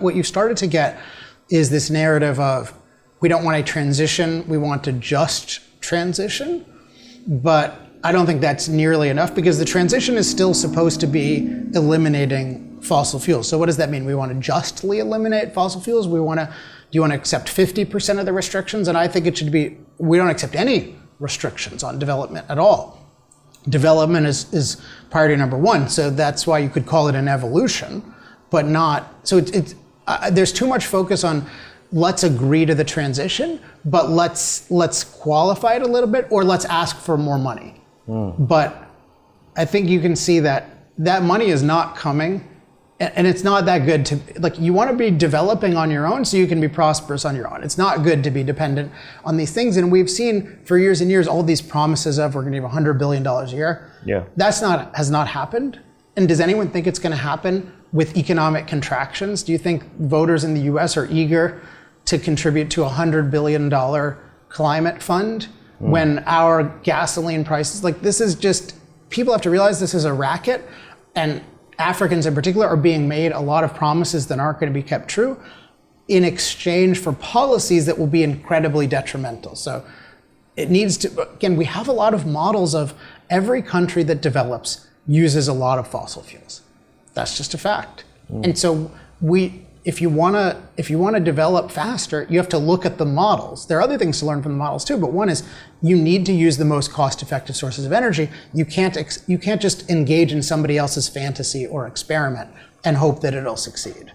what you've started to get is this narrative of, we don't want a transition, we want a just transition. But I don't think that's nearly enough, because the transition is still supposed to be eliminating fossil fuels. So what does that mean? We want to justly eliminate fossil fuels? Do you want to accept 50% of the restrictions? And I think it should be, we don't accept any restrictions on development at all. Development is priority number one. So that's why you could call it an evolution, but not, so there's too much focus on let's agree to the transition, but let's qualify it a little bit, or let's ask for more money. But I think you can see that money is not coming, and it's not that good to, like, you want to be developing on your own so you can be prosperous on your own. It's not good to be dependent on these things. And we've seen for years and years all these promises of, we're going to give $100 billion a year. Yeah. Has not happened. And does anyone think it's going to happen with economic contractions? Do you think voters in the US are eager to contribute to a $100 billion climate fund when our gasoline prices, like, this is just, people have to realize this is a racket, and Africans in particular are being made a lot of promises that aren't going to be kept true in exchange for policies that will be incredibly detrimental. So it needs to, again, we have a lot of models of every country that develops uses a lot of fossil fuels. That's just a fact. And so if you want to develop faster, you have to look at the models. There are other things to learn from the models too, but one is you need to use the most cost-effective sources of energy. You can't just engage in somebody else's fantasy or experiment and hope that it'll succeed.